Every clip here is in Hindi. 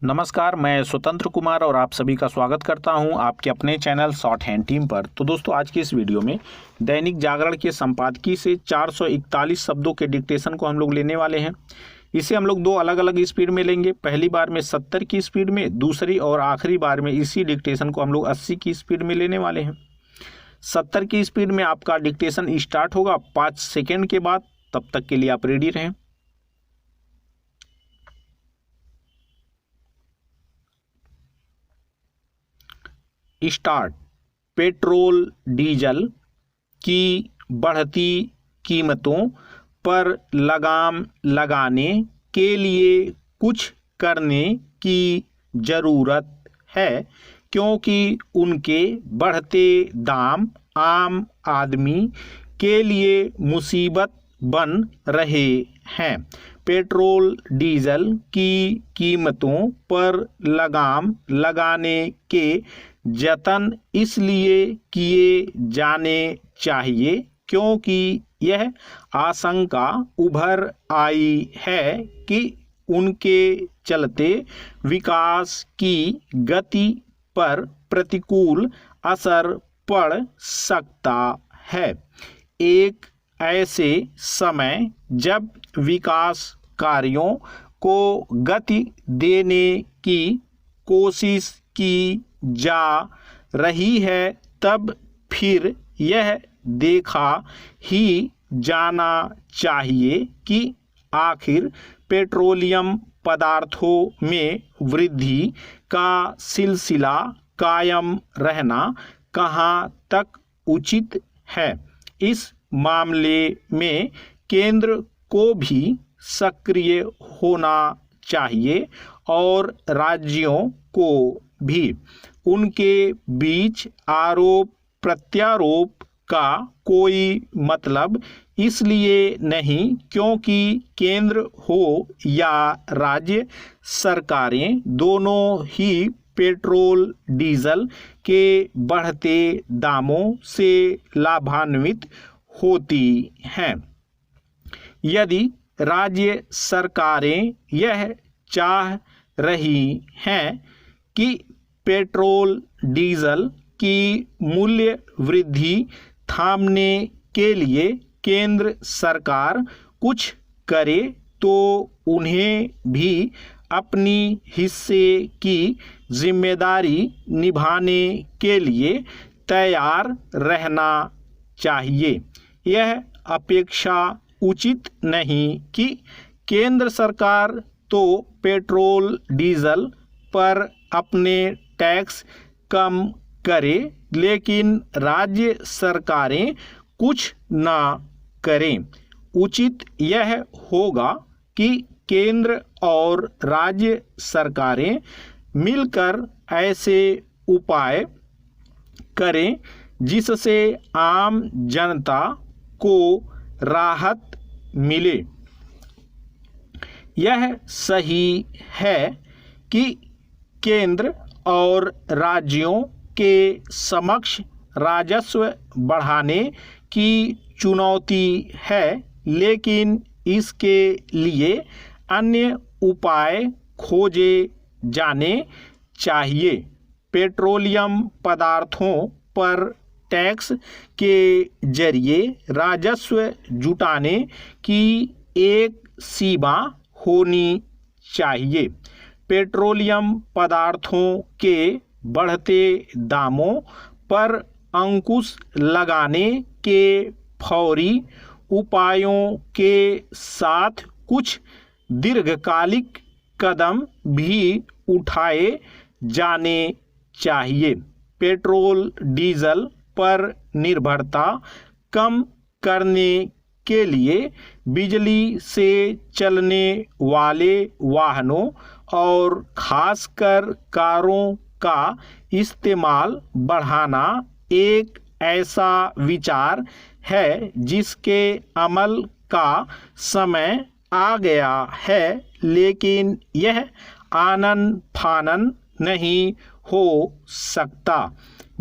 नमस्कार, मैं स्वतंत्र कुमार और आप सभी का स्वागत करता हूं आपके अपने चैनल शॉर्ट हैंड टीम पर। तो दोस्तों, आज की इस वीडियो में दैनिक जागरण के संपादकीय से 441 शब्दों के डिक्टेशन को हम लोग लेने वाले हैं। इसे हम लोग दो अलग अलग स्पीड में लेंगे। पहली बार में 70 की स्पीड में, दूसरी और आखिरी बार में इसी डिक्टेशन को हम लोग 80 की स्पीड में लेने वाले हैं। 70 की स्पीड में आपका डिक्टेशन स्टार्ट होगा 5 सेकेंड के बाद। तब तक के लिए आप रेडी रहें। स्टार्ट। पेट्रोल डीजल की बढ़ती कीमतों पर लगाम लगाने के लिए कुछ करने की ज़रूरत है, क्योंकि उनके बढ़ते दाम आम आदमी के लिए मुसीबत बन रहे हैं। पेट्रोल डीजल की कीमतों पर लगाम लगाने के जतन इसलिए किए जाने चाहिए क्योंकि यह आशंका उभर आई है कि उनके चलते विकास की गति पर प्रतिकूल असर पड़ सकता है। एक ऐसे समय जब विकास कार्यों को गति देने की कोशिश की जा रही है, तब फिर यह देखा ही जाना चाहिए कि आखिर पेट्रोलियम पदार्थों में वृद्धि का सिलसिला कायम रहना कहाँ तक उचित है। इस मामले में केंद्र को भी सक्रिय होना चाहिए और राज्यों को भी। उनके बीच आरोप प्रत्यारोप का कोई मतलब इसलिए नहीं क्योंकि केंद्र हो या राज्य सरकारें दोनों ही पेट्रोल डीजल के बढ़ते दामों से लाभान्वित होती हैं। यदि राज्य सरकारें यह चाह रही हैं कि पेट्रोल डीजल की मूल्य वृद्धि थामने के लिए केंद्र सरकार कुछ करे, तो उन्हें भी अपनी हिस्से की जिम्मेदारी निभाने के लिए तैयार रहना चाहिए। यह अपेक्षा उचित नहीं कि केंद्र सरकार तो पेट्रोल डीजल पर अपने टैक्स कम करे, लेकिन राज्य सरकारें कुछ ना करें। उचित यह होगा कि केंद्र और राज्य सरकारें मिलकर ऐसे उपाय करें जिससे आम जनता को राहत मिले। यह सही है कि केंद्र और राज्यों के समक्ष राजस्व बढ़ाने की चुनौती है, लेकिन इसके लिए अन्य उपाय खोजे जाने चाहिए। पेट्रोलियम पदार्थों पर टैक्स के जरिए राजस्व जुटाने की एक सीमा होनी चाहिए। पेट्रोलियम पदार्थों के बढ़ते दामों पर अंकुश लगाने के फौरी उपायों के साथ कुछ दीर्घकालिक कदम भी उठाए जाने चाहिए। पेट्रोल डीजल पर निर्भरता कम करने के लिए बिजली से चलने वाले वाहनों और खासकर कारों का इस्तेमाल बढ़ाना एक ऐसा विचार है जिसके अमल का समय आ गया है, लेकिन यह आनन फानन नहीं हो सकता।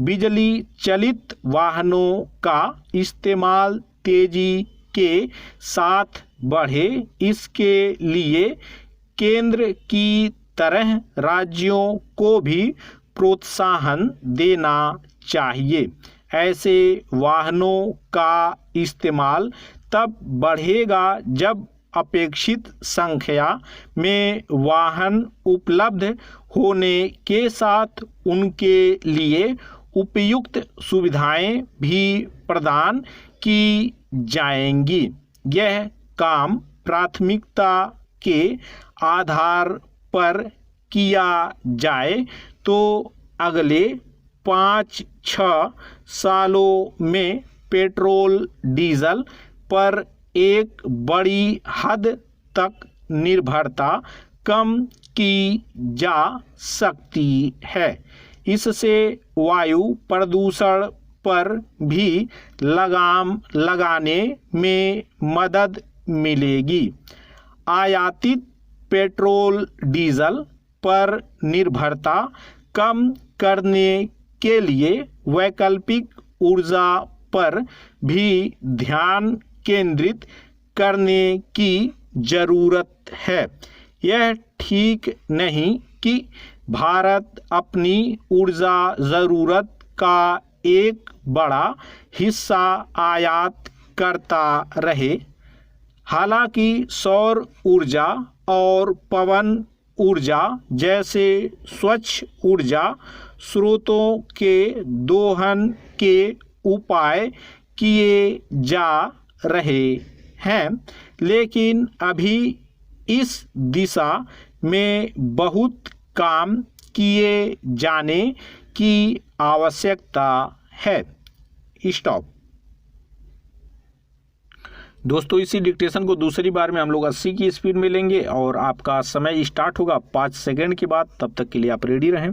बिजली चलित वाहनों का इस्तेमाल तेजी के साथ बढ़े, इसके लिए केंद्र की तरह राज्यों को भी प्रोत्साहन देना चाहिए। ऐसे वाहनों का इस्तेमाल तब बढ़ेगा जब अपेक्षित संख्या में वाहन उपलब्ध होने के साथ उनके लिए उपयुक्त सुविधाएं भी प्रदान की जाएंगी। यह काम प्राथमिकता के आधार पर किया जाए तो अगले 5-6 सालों में पेट्रोल डीजल पर एक बड़ी हद तक निर्भरता कम की जा सकती है। इससे वायु प्रदूषण पर भी लगाम लगाने में मदद मिलेगी। आयातित पेट्रोल डीजल पर निर्भरता कम करने के लिए वैकल्पिक ऊर्जा पर भी ध्यान केंद्रित करने की जरूरत है। यह ठीक नहीं कि भारत अपनी ऊर्जा ज़रूरत का एक बड़ा हिस्सा आयात करता रहे। हालांकि सौर ऊर्जा और पवन ऊर्जा जैसे स्वच्छ ऊर्जा स्रोतों के दोहन के उपाय किए जा रहे हैं, लेकिन अभी इस दिशा में बहुत काम किए जाने की आवश्यकता है। स्टॉप। दोस्तों, इसी डिक्टेशन को दूसरी बार में हम लोग 80 की स्पीड में लेंगे और आपका समय स्टार्ट होगा 5 सेकंड के बाद। तब तक के लिए आप रेडी रहें।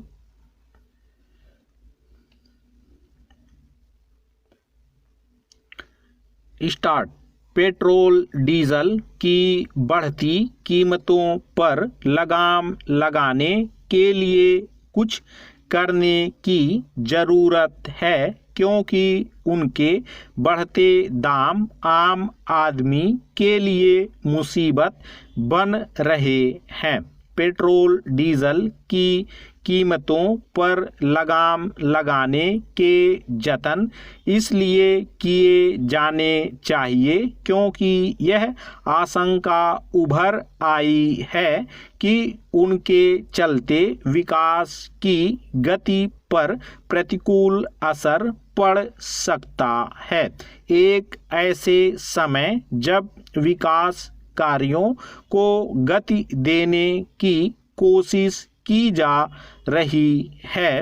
स्टार्ट। पेट्रोल डीजल की बढ़ती कीमतों पर लगाम लगाने के लिए कुछ करने की ज़रूरत है, क्योंकि उनके बढ़ते दाम आम आदमी के लिए मुसीबत बन रहे हैं। पेट्रोल डीजल की कीमतों पर लगाम लगाने के जतन इसलिए किए जाने चाहिए क्योंकि यह आशंका उभर आई है कि उनके चलते विकास की गति पर प्रतिकूल असर पड़ सकता है। एक ऐसे समय जब विकास कार्यों को गति देने की कोशिश की जा रही है,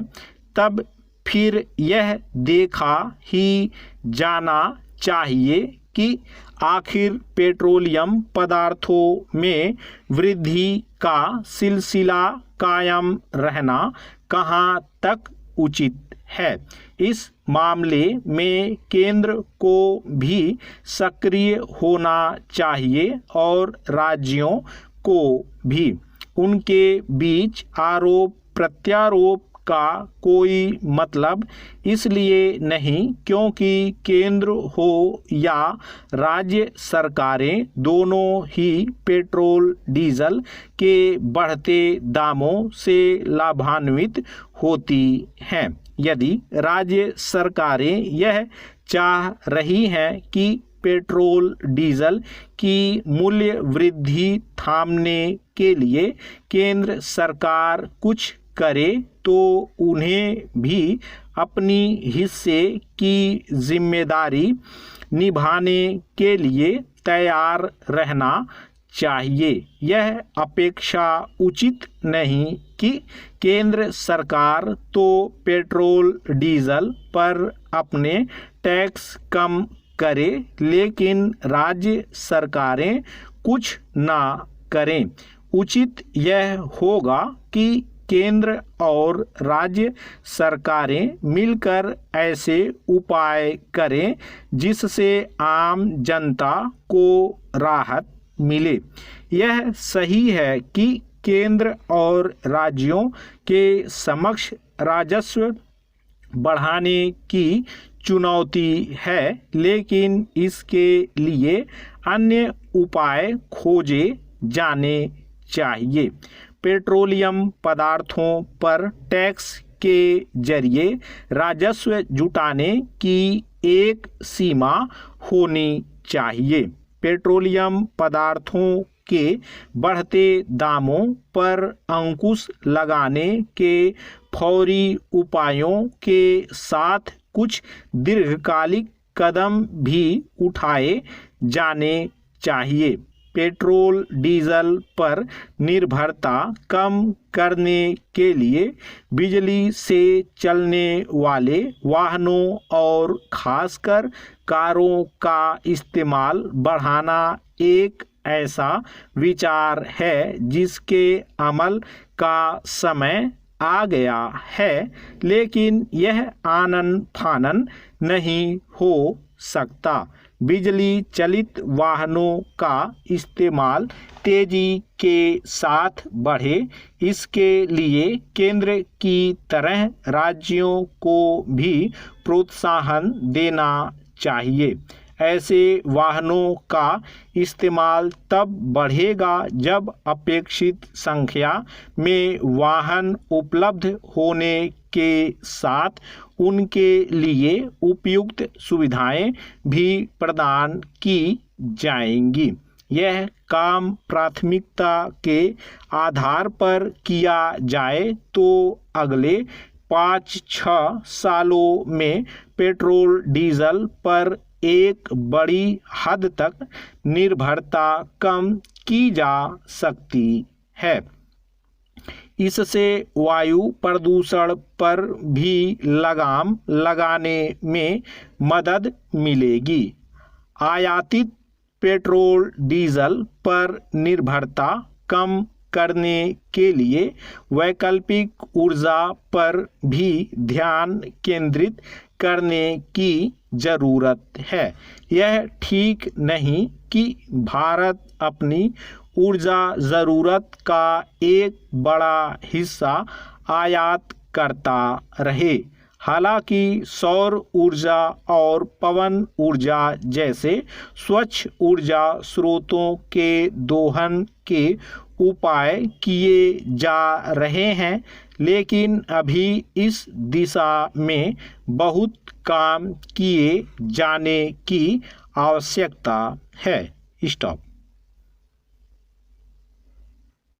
तब फिर यह देखा ही जाना चाहिए कि आखिर पेट्रोलियम पदार्थों में वृद्धि का सिलसिला कायम रहना कहाँ तक उचित है। इस मामले में केंद्र को भी सक्रिय होना चाहिए और राज्यों को भी। उनके बीच आरोप प्रत्यारोप का कोई मतलब इसलिए नहीं क्योंकि केंद्र हो या राज्य सरकारें दोनों ही पेट्रोल डीजल के बढ़ते दामों से लाभान्वित होती हैं। यदि राज्य सरकारें यह चाह रही हैं कि पेट्रोल डीजल की मूल्य वृद्धि थामने के लिए केंद्र सरकार कुछ करे, तो उन्हें भी अपनी हिस्से की जिम्मेदारी निभाने के लिए तैयार रहना चाहिए। यह अपेक्षा उचित नहीं कि केंद्र सरकार तो पेट्रोल डीजल पर अपने टैक्स कम करे, लेकिन राज्य सरकारें कुछ ना करें। उचित यह होगा कि केंद्र और राज्य सरकारें मिलकर ऐसे उपाय करें जिससे आम जनता को राहत मिले। यह सही है कि केंद्र और राज्यों के समक्ष राजस्व बढ़ाने की चुनौती है, लेकिन इसके लिए अन्य उपाय खोजे जाने चाहिए। पेट्रोलियम पदार्थों पर टैक्स के जरिए राजस्व जुटाने की एक सीमा होनी चाहिए। पेट्रोलियम पदार्थों के बढ़ते दामों पर अंकुश लगाने के फौरी उपायों के साथ कुछ दीर्घकालिक कदम भी उठाए जाने चाहिए। पेट्रोल डीजल पर निर्भरता कम करने के लिए बिजली से चलने वाले वाहनों और खासकर कारों का इस्तेमाल बढ़ाना एक ऐसा विचार है जिसके अमल का समय आ गया है, लेकिन यह आनन फानन नहीं हो सकता। बिजली चलित वाहनों का इस्तेमाल तेजी के साथ बढ़े, इसके लिए केंद्र की तरह राज्यों को भी प्रोत्साहन देना चाहिए। ऐसे वाहनों का इस्तेमाल तब बढ़ेगा जब अपेक्षित संख्या में वाहन उपलब्ध होने के साथ उनके लिए उपयुक्त सुविधाएं भी प्रदान की जाएंगी। यह काम प्राथमिकता के आधार पर किया जाए तो अगले 5-6 सालों में पेट्रोल डीजल पर एक बड़ी हद तक निर्भरता कम की जा सकती है। इससे वायु प्रदूषण पर भी लगाम लगाने में मदद मिलेगी। आयातित पेट्रोल डीजल पर निर्भरता कम करने के लिए वैकल्पिक ऊर्जा पर भी ध्यान केंद्रित करने की जरूरत है। यह ठीक नहीं कि भारत अपनी ऊर्जा ज़रूरत का एक बड़ा हिस्सा आयात करता रहे। हालांकि सौर ऊर्जा और पवन ऊर्जा जैसे स्वच्छ ऊर्जा स्रोतों के दोहन के उपाय किए जा रहे हैं, लेकिन अभी इस दिशा में बहुत काम किए जाने की आवश्यकता है। स्टॉप।